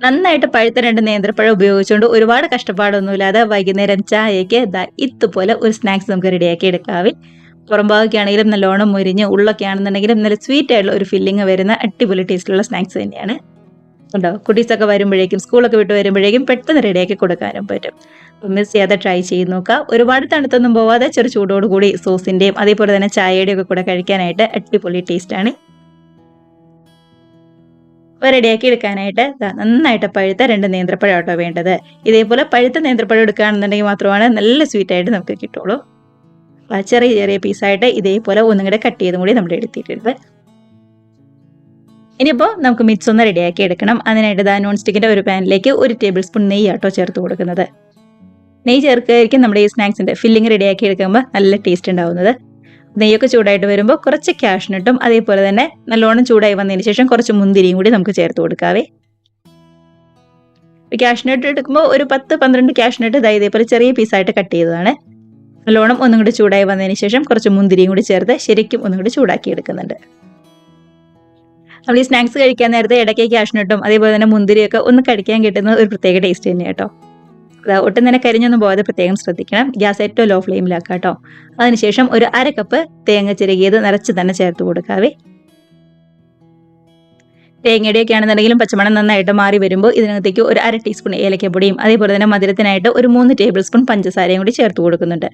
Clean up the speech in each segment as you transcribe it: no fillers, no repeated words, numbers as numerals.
നന്നായിട്ട് പഴുത്ത 2 നേന്ത്രപ്പഴം ഉപയോഗിച്ചുകൊണ്ട് ഒരുപാട് കഷ്ടപ്പാടൊന്നുമില്ലാതെ വൈകുന്നേരം ചായയ്ക്ക് ദാ ഇതുപോലെ ഒരു സ്നാക്സ് നമുക്ക് റെഡിയാക്കി എടുക്കാവേ. പുറംഭാഗമൊക്കെ ആണെങ്കിലും നല്ലോണം മൊരിഞ്ഞ് ഉള്ളൊക്കെ ആണെന്നുണ്ടെങ്കിലും നല്ല സ്വീറ്റ് ആയിട്ടുള്ള ഒരു ഫില്ലിംഗ് വരുന്ന അടിപൊളി ടേസ്റ്റുള്ള സ്നാക്സ് തന്നെയാണ്. കണ്ടോ? കുട്ടീസൊക്കെ വരുമ്പോഴേക്കും സ്കൂളൊക്കെ വിട്ട് വരുമ്പോഴേക്കും പെട്ടെന്ന് റെഡിയാക്കി കൊടുക്കാനും പറ്റും. അപ്പം മിസ് ചെയ്യാതെ ട്രൈ ചെയ്ത് നോക്കുക. ഒരുപാട് തണുത്തൊന്നും പോവാതെ ചെറു ചൂടോട് കൂടി സോസിന്റെയും അതേപോലെ തന്നെ ചായയുടെയും ഒക്കെ കൂടെ കഴിക്കാനായിട്ട് അടിപൊളി ടേസ്റ്റാണ്. അപ്പോൾ റെഡിയാക്കി എടുക്കാനായിട്ട് നന്നായിട്ട് പഴുത്ത 2 നേന്ത്രപ്പഴം കേട്ടോ വേണ്ടത്. ഇതേപോലെ പഴുത്ത നേന്ത്രപ്പഴം എടുക്കുകയാണെന്നുണ്ടെങ്കിൽ മാത്രമാണ് നല്ല സ്വീറ്റായിട്ട് നമുക്ക് കിട്ടുള്ളൂ. ചെറിയ ചെറിയ പീസായിട്ട് ഇതേപോലെ ഒന്നും കൂടെ കട്ട് ചെയ്തും കൂടി നമ്മൾ എടുത്തിട്ടുണ്ട്. ഇനിയിപ്പോൾ നമുക്ക് മിക്സ് ഒന്ന് റെഡിയാക്കി എടുക്കണം. അതിനായിട്ട് നോൺ സ്റ്റിക്കിന്റെ ഒരു പാനിലേക്ക് 1 ടേബിൾ സ്പൂൺ നെയ്യ് ആട്ടോ ചേർത്ത് കൊടുക്കുന്നത്. നെയ്യ് ചേർക്കുകയായിരിക്കും നമ്മുടെ ഈ സ്നാക്സിന്റെ ഫില്ലിംഗ് റെഡിയാക്കി എടുക്കുമ്പോൾ നല്ല ടേസ്റ്റ് ഉണ്ടാവുന്നത്. നെയ്യൊക്കെ ചൂടായിട്ട് വരുമ്പോൾ കുറച്ച് കാഷ്നട്ടും അതേപോലെ തന്നെ നല്ലോണം ചൂടായി വന്നതിന് ശേഷം കുറച്ച് മുന്തിരിയും കൂടി നമുക്ക് ചേർത്ത് കൊടുക്കാവേ. കാഷ്നട്ട് എടുക്കുമ്പോൾ ഒരു 10-12 കാഷ്നട്ട് ഇതേപോലെ ചെറിയ പീസായിട്ട് കട്ട് ചെയ്തതാണ്. നല്ലോണം ഒന്നും കൂടി ചൂടായി വന്നതിന് ശേഷം കുറച്ച് മുന്തിരിയും കൂടി ചേർത്ത് ശരിക്കും ഒന്നും കൂടി ചൂടാക്കി എടുക്കുന്നുണ്ട്. നമ്മൾ ഈ സ്നാക്സ് കഴിക്കാൻ നേരത്തെ ഇടയ്ക്ക് കാഷ്നട്ടും അതേപോലെ തന്നെ മുന്തിരിയൊക്കെ ഒന്ന് കഴിക്കാൻ കിട്ടുന്ന ഒരു പ്രത്യേക ടേസ്റ്റ് തന്നെ കേട്ടോ. ഒട്ടും തന്നെ കരിഞ്ഞൊന്നും പോകാതെ പ്രത്യേകം ശ്രദ്ധിക്കണം. ഗ്യാസ് ഏറ്റവും ലോ ഫ്ലെയിമിലാക്കുക കേട്ടോ. അതിനുശേഷം ഒരു 1/2 കപ്പ് തേങ്ങ ചിരകിയത് നിറച്ച് തന്നെ ചേർത്ത് കൊടുക്കാവേ. തേങ്ങയുടെയൊക്കെ ആണെന്നുണ്ടെങ്കിലും പച്ചമണം നന്നായിട്ട് മാറി വരുമ്പോൾ ഇതിനകത്തേക്ക് ഒരു 1/2 ടീസ്പൂൺ ഏലക്കപ്പൊടിയും അതേപോലെ തന്നെ മധുരത്തിനായിട്ട് ഒരു 3 ടേബിൾ സ്പൂൺ പഞ്ചസാരയും കൂടി ചേർത്ത് കൊടുക്കുന്നുണ്ട്.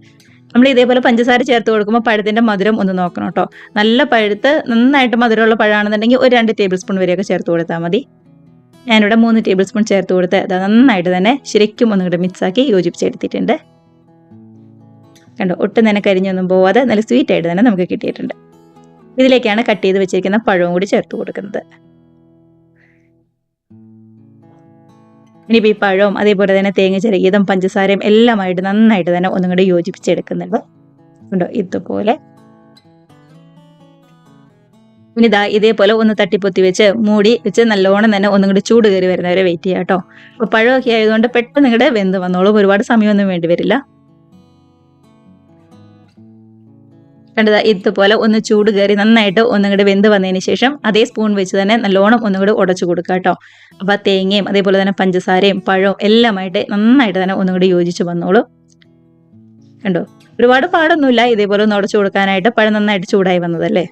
നമ്മൾ ഇതേപോലെ പഞ്ചസാര ചേർത്ത് കൊടുക്കുമ്പോൾ പഴത്തിന്റെ മധുരം ഒന്ന് നോക്കണം കേട്ടോ. നല്ല പഴുത്ത് നന്നായിട്ട് മധുരമുള്ള പഴമാണെന്നുണ്ടെങ്കിൽ ഒരു 2 ടേബിൾ സ്പൂൺ വരെയൊക്കെ ചേർത്ത് കൊടുത്താൽ മതി. ഞാനിവിടെ 3 ടേബിൾ സ്പൂൺ ചേർത്ത് കൊടുത്ത് നന്നായിട്ട് തന്നെ ശരിക്കും ഒന്നുകൂടെ മിക്സാക്കി യോജിപ്പിച്ചെടുത്തിട്ടുണ്ട്. കണ്ടോ? ഒട്ടും തന്നെ കരിഞ്ഞൊന്നും പോവാതെ നല്ല സ്വീറ്റ് ആയിട്ട് തന്നെ നമുക്ക് കിട്ടിയിട്ടുണ്ട്. ഇതിലേക്കാണ് കട്ട് ചെയ്ത് വെച്ചിരിക്കുന്ന പഴവും കൂടി ചേർത്ത് കൊടുക്കുന്നത്. ഇനിയിപ്പോൾ ഈ പഴവും അതേപോലെ തന്നെ തേങ്ങ ചിരകിയതും പഞ്ചസാരയും എല്ലാമായിട്ട് നന്നായിട്ട് തന്നെ ഒന്നും കൂടി യോജിപ്പിച്ചെടുക്കുന്നുണ്ട്. കണ്ടോ? ഇതുപോലെ ഇനി ഇതേപോലെ ഒന്ന് തട്ടിപ്പൊത്തി വെച്ച് മൂടി വെച്ച് നല്ലോണം തന്നെ ഒന്നും കൂടി ചൂട് കയറി വരുന്നവരെ വെയിറ്റ് ചെയ്യാം കേട്ടോ. അപ്പോൾ പഴമൊക്കെ ആയതുകൊണ്ട് പെട്ടെന്ന് ഇങ്ങോട്ട് വെന്ത് വന്നോളും. ഒരുപാട് സമയമൊന്നും വേണ്ടി വരില്ല. കണ്ടതാ ഇതുപോലെ ഒന്ന് ചൂട് കയറി നന്നായിട്ട് ഒന്നും കൂടി വെന്ത് വന്നതിന് ശേഷം അതേ സ്പൂൺ വെച്ച് തന്നെ നല്ലോണം ഒന്നും കൂടി ഉടച്ചു കൊടുക്കുക കേട്ടോ. അപ്പോൾ തേങ്ങയും അതേപോലെ തന്നെ പഞ്ചസാരയും പഴവും എല്ലാമായിട്ട് നന്നായിട്ട് തന്നെ ഒന്നും കൂടി യോജിച്ച് വന്നോളും. കണ്ടോ? ഒരുപാട് പാടൊന്നുമില്ല ഇതേപോലെ ഒന്ന് ഉടച്ചു കൊടുക്കാനായിട്ട്. പഴം നന്നായിട്ട് ചൂടായി വന്നതല്ലേ.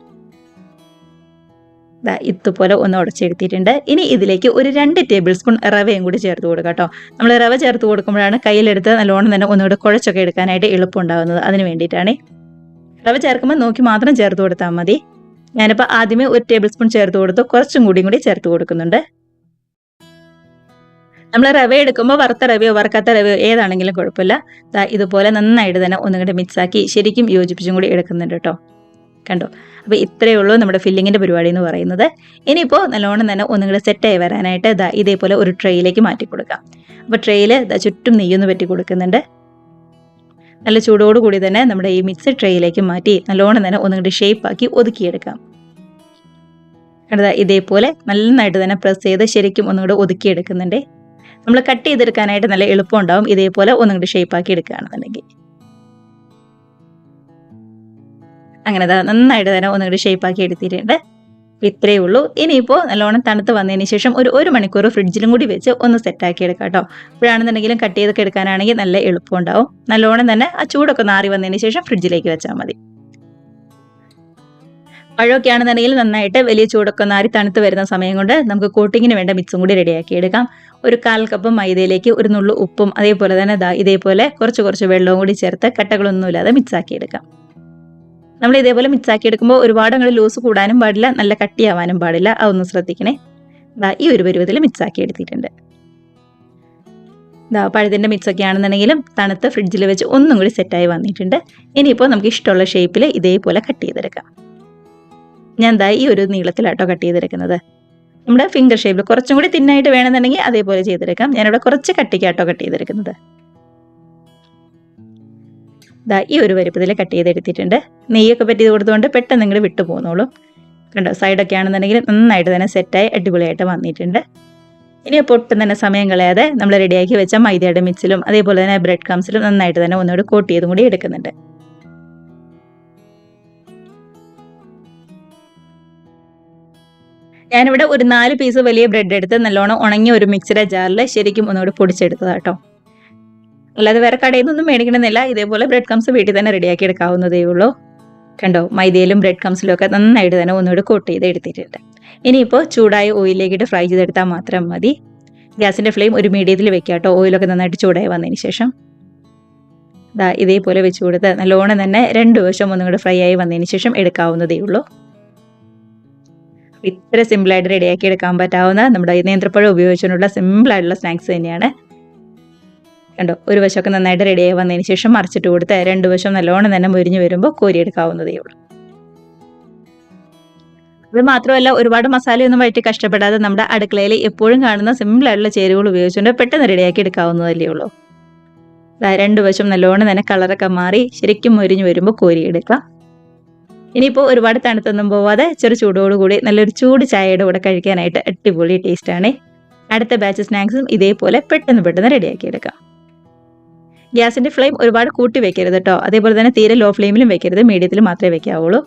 ഇതുപോലെ ഒന്ന് ഉടച്ചെടുത്തിട്ടുണ്ട്. ഇനി ഇതിലേക്ക് ഒരു 2 ടേബിൾ സ്പൂൺ റവയും കൂടി ചേർത്ത് കൊടുക്കാം കേട്ടോ. നമ്മൾ റവ ചേർത്ത് കൊടുക്കുമ്പോഴാണ് കയ്യിലെടുത്ത് നല്ലോണം തന്നെ ഒന്നുകൂടി കുഴച്ചൊക്കെ എടുക്കാനായിട്ട് എളുപ്പമുണ്ടാകുന്നത്. അതിന് വേണ്ടിയിട്ടാണ്. റവ ചേർക്കുമ്പോൾ നോക്കി മാത്രം ചേർത്ത് കൊടുത്താൽ മതി. ഞാനിപ്പോൾ ആദ്യമേ 1 ടേബിൾ സ്പൂൺ ചേർത്ത് കൊടുത്തു. കുറച്ചും കൂടി ചേർത്ത് കൊടുക്കുന്നുണ്ട്. നമ്മൾ റവ എടുക്കുമ്പോൾ വറുത്ത റവയോ വറുക്കാത്ത റവയോ ഏതാണെങ്കിലും കുഴപ്പമില്ല. ഇതുപോലെ നന്നായിട്ട് തന്നെ ഒന്നുകൂടി മിക്സാക്കി ശരിക്കും യോജിപ്പിച്ചും കൂടി എടുക്കുന്നുണ്ട് കേട്ടോ. കണ്ടോ? അപ്പോൾ ഇത്രയേ ഉള്ളൂ നമ്മുടെ ഫില്ലിങ്ങിൻ്റെ പരിപാടി എന്ന് പറയുന്നത്. ഇനിയിപ്പോൾ നല്ലോണം തന്നെ ഒന്നും കൂടെ സെറ്റായി വരാനായിട്ട് ഇതേപോലെ ഒരു ട്രേയിലേക്ക് മാറ്റി കൊടുക്കാം. അപ്പോൾ ട്രേയിൽ ചുറ്റും നെയ്യൊന്ന് പറ്റി കൊടുക്കുന്നുണ്ട്. നല്ല ചൂടോടുകൂടി തന്നെ നമ്മുടെ ഈ മിക്സ് ട്രേയിലേക്ക് മാറ്റി നല്ലോണം തന്നെ ഒന്നും കൂടി ഷേപ്പാക്കി ഒതുക്കിയെടുക്കാം. കണ്ടതാ ഇതേപോലെ നന്നായിട്ട് തന്നെ പ്രസ് ചെയ്ത് ശരിക്കും ഒന്നും കൂടെ ഒതുക്കിയെടുക്കുന്നുണ്ട്. നമ്മൾ കട്ട് ചെയ്തെടുക്കാനായിട്ട് നല്ല എളുപ്പമുണ്ടാവും ഇതേപോലെ ഒന്നും കൂടി ഷേപ്പാക്കി എടുക്കുകയാണെന്നുണ്ടെങ്കിൽ. അങ്ങനെ നന്നായിട്ട് തന്നെ ഒന്നുകൂടി ഷേപ്പാക്കി എടുത്തിട്ടുണ്ട്. ഇത്രയേ ഉള്ളൂ. ഇനിയിപ്പോൾ നല്ലോണം തണുത്ത് വന്നതിന് ശേഷം ഒരു മണിക്കൂർ ഫ്രിഡ്ജിലും കൂടി വെച്ച് ഒന്ന് സെറ്റാക്കി എടുക്കാം കേട്ടോ. ഇപ്പോഴാണെന്നുണ്ടെങ്കിലും കട്ട് ചെയ്തൊക്കെ എടുക്കാനാണെങ്കിൽ നല്ല എളുപ്പമുണ്ടാവും. നല്ലോണം തന്നെ ആ ചൂടൊക്കെ നാറി വന്നതിന് ശേഷം ഫ്രിഡ്ജിലേക്ക് വെച്ചാൽ മതി. പഴമൊക്കെ ആണെന്നുണ്ടെങ്കിൽ നന്നായിട്ട് വലിയ ചൂടൊക്കെ നാറി തണുത്ത് വരുന്ന സമയം കൊണ്ട് നമുക്ക് കോട്ടിങ്ങിന് വേണ്ട മിക്സും കൂടി റെഡിയാക്കി എടുക്കാം. ഒരു 1/4 കപ്പ് മൈദയിലേക്ക് ഒരു നുള്ളു ഉപ്പും അതേപോലെ തന്നെ ഇതേപോലെ കുറച്ച് വെള്ളവും കൂടി ചേർത്ത് കട്ടകളൊന്നുമില്ലാതെ മിക്സാക്കി എടുക്കാം. നമ്മൾ ഇതേപോലെ മിക്സാക്കി എടുക്കുമ്പോൾ ഒരുപാട് അങ്ങോട്ട് ലൂസ് കൂടാനും പാടില്ല, നല്ല കട്ടിയാവാനും പാടില്ല. അതൊന്ന് ശ്രദ്ധിക്കണേ. ഈ ഒരു പരുവത്തിൽ മിക്സാക്കി എടുത്തിട്ടുണ്ട്. പഴത്തിൻ്റെ മിക്സൊക്കെ ആണെന്നുണ്ടെങ്കിലും തണുത്ത് ഫ്രിഡ്ജിൽ വെച്ച് ഒന്നും കൂടി സെറ്റായി വന്നിട്ടുണ്ട്. ഇനിയിപ്പോൾ നമുക്ക് ഇഷ്ടമുള്ള ഷേപ്പിൽ ഇതേപോലെ കട്ട് ചെയ്തെടുക്കാം. ഞാൻ ഈ ഒരു നീളത്തിലാട്ടോ കട്ട് ചെയ്തെടുക്കുന്നത്. നമ്മുടെ ഫിംഗർ ഷേപ്പിൽ കുറച്ചും കൂടി തിന്നായിട്ട് വേണമെന്നുണ്ടെങ്കിൽ അതേപോലെ ചെയ്തെടുക്കാം. ഞാനിവിടെ കുറച്ച് കട്ടിക്കാട്ടോ കട്ട് ചെയ്തെടുക്കുന്നത്. ഈ ഒരു വലുപ്പത്തിൽ കട്ട് ചെയ്തെടുത്തിട്ടുണ്ട്. നെയ്യൊക്കെ പറ്റി കൊടുത്തുകൊണ്ട് പെട്ടെന്ന് നിങ്ങൾ വിട്ടു പോകുന്നോളൂ. കണ്ടോ? സൈഡൊക്കെ ആണെന്നുണ്ടെങ്കിൽ നന്നായിട്ട് തന്നെ സെറ്റായി അടിപൊളിയായിട്ട് വന്നിട്ടുണ്ട്. ഇനി ഒട്ടും തന്നെ സമയം കളയാതെ നമ്മൾ റെഡിയാക്കി വെച്ച മൈദയുടെ മിക്സിലും അതേപോലെ തന്നെ ബ്രെഡ് ക്രംസിലും നന്നായിട്ട് തന്നെ ഒന്നുകൂടി കോട്ട് ചെയ്തും കൂടി എടുക്കുന്നുണ്ട്. ഞാനിവിടെ ഒരു 4 പീസ് വലിയ ബ്രെഡ് എടുത്ത് നല്ലോണം ഉണങ്ങിയ ഒരു മിക്സിയുടെ ജാറിൽ ശരിക്കും ഒന്നുകൂടി പൊടിച്ചെടുത്തതാ കേട്ടോ. അല്ലാതെ വേറെ കടയിൽ നിന്നൊന്നും മേടിക്കണമെന്നില്ല. ഇതേപോലെ ബ്രെഡ് ക്രംസ് വീട്ടിൽ തന്നെ റെഡിയാക്കി എടുക്കാവുന്നതേ ഉള്ളൂ. കണ്ടോ, മൈദയിലും ബ്രെഡ് ക്രംസിലും ഒക്കെ നന്നായിട്ട് തന്നെ ഒന്നുകൂടി കോട്ട് ചെയ്ത് എടുത്തിട്ടുണ്ട്. ഇനിയിപ്പോൾ ചൂടായ ഓയിലിലേക്കിട്ട് ഫ്രൈ ചെയ്തെടുത്താൽ മാത്രം മതി. ഗ്യാസിൻ്റെ ഫ്ലെയിം ഒരു മീഡിയത്തിൽ വെക്കുക കേട്ടോ. ഓയിലൊക്കെ നന്നായിട്ട് ചൂടായി വന്നതിന് ശേഷം ഇതേപോലെ വെച്ച് കൊടുത്ത് നല്ലോണം തന്നെ 2 വശം ഒന്നും കൂടെ ഫ്രൈ ആയി വന്നതിന് ശേഷം എടുക്കാവുന്നതേ ഉള്ളൂ. ഇത്ര സിമ്പിളായിട്ട് റെഡിയാക്കി എടുക്കാൻ പറ്റാവുന്ന നമ്മുടെ നേന്ത്രപ്പഴം ഉപയോഗിച്ചുകൊണ്ടുള്ള സിമ്പിളായിട്ടുള്ള സ്നാക്സ് തന്നെയാണ്. കണ്ടോ, ഒരു വശമൊക്കെ നന്നായിട്ട് റെഡിയായി വന്നതിന് ശേഷം മറിച്ചിട്ട് കൊടുത്ത് 2 വശം നല്ലോണം തന്നെ മുരിഞ്ഞ് വരുമ്പോൾ കോരിയെടുക്കാവുന്നതേ ഉള്ളൂ. ഇത് മാത്രമല്ല, ഒരുപാട് മസാലയൊന്നും വഴറ്റി കഷ്ടപ്പെടാതെ നമ്മുടെ അടുക്കളയിൽ എപ്പോഴും കാണുന്ന സിമ്പിളായിട്ടുള്ള ചേരുവകൾ ഉപയോഗിച്ചുകൊണ്ട് പെട്ടെന്ന് റെഡിയാക്കി എടുക്കാവുന്നതല്ലേ ഉള്ളൂ. 2 വശം നല്ലോണം തന്നെ കളറൊക്കെ മാറി ശരിക്കും മുരിഞ്ഞ് വരുമ്പോൾ കോരിയെടുക്കാം. ഇനിയിപ്പോൾ ഒരുപാട് തണുത്തൊന്നും പോവാതെ ചെറു ചൂടോടുകൂടി നല്ലൊരു ചൂട് ചായയുടെ കൂടെ കഴിക്കാനായിട്ട് അടിപൊളി ടേസ്റ്റാണ്. അടുത്ത ബാച്ച് സ്നാക്സും ഇതേപോലെ പെട്ടെന്ന് റെഡിയാക്കി എടുക്കാം. ഗ്യാസിൻ്റെ ഫ്ലെയിം ഒരുപാട് കൂട്ടി വെക്കരുത് കേട്ടോ. അതേപോലെ തന്നെ തീരെ ലോ ഫ്ലെയിമിലും വെക്കരുത്, മീഡിയത്തിൽ മാത്രമേ വെക്കാവുള്ളൂ.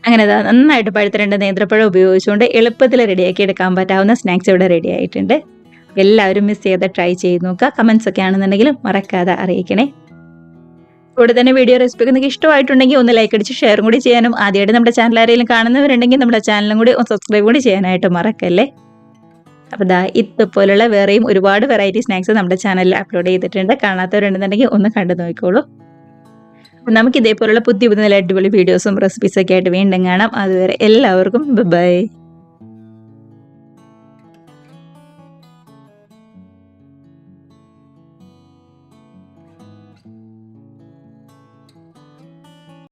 അങ്ങനെ നന്നായിട്ട് പഴുത്ത 2 നേന്ത്രപ്പഴം ഉപയോഗിച്ചുകൊണ്ട് എളുപ്പത്തിൽ റെഡിയാക്കി എടുക്കാൻ പറ്റാവുന്ന സ്നാക്സ് ഇവിടെ റെഡി ആയിട്ടുണ്ട്. എല്ലാവരും മിസ് ചെയ്ത് ട്രൈ ചെയ്ത് നോക്കുക. കമൻസ് ഒക്കെ ആണെന്നുണ്ടെങ്കിലും മറക്കാതെ അറിയിക്കണേ. കൂടെ തന്നെ വീഡിയോ റെസിപ്പി നിങ്ങൾക്ക് ഇഷ്ടമായിട്ടുണ്ടെങ്കിൽ ഒന്ന് ലൈക്ക് അടിച്ച് ഷെയറും കൂടി ചെയ്യാനും, ആദ്യമായിട്ട് നമ്മുടെ ചാനൽ ആരെങ്കിലും കാണുന്നവരുണ്ടെങ്കിൽ നമ്മുടെ ചാനലും കൂടി ഒന്ന് സബ്സ്ക്രൈബ് കൂടി ചെയ്യാനായിട്ട് മറക്കല്ലേ. അപ്പോൾ ഇതുപോലുള്ള വേറെയും ഒരുപാട് വെറൈറ്റി സ്നാക്സ് നമ്മുടെ ചാനലിൽ അപ്ലോഡ് ചെയ്തിട്ടുണ്ട്. കാണാത്തവരുണ്ടെന്നുണ്ടെങ്കിൽ ഒന്ന് കണ്ടു നോക്കിക്കോളൂ. നമുക്ക് ഇതേപോലുള്ള പുതിയ നല്ല അടിപൊളി വീഡിയോസും റെസിപ്പീസൊക്കെ ആയിട്ട് വീണ്ടും കാണാം. അതുവരെ എല്ലാവർക്കും ബൈ.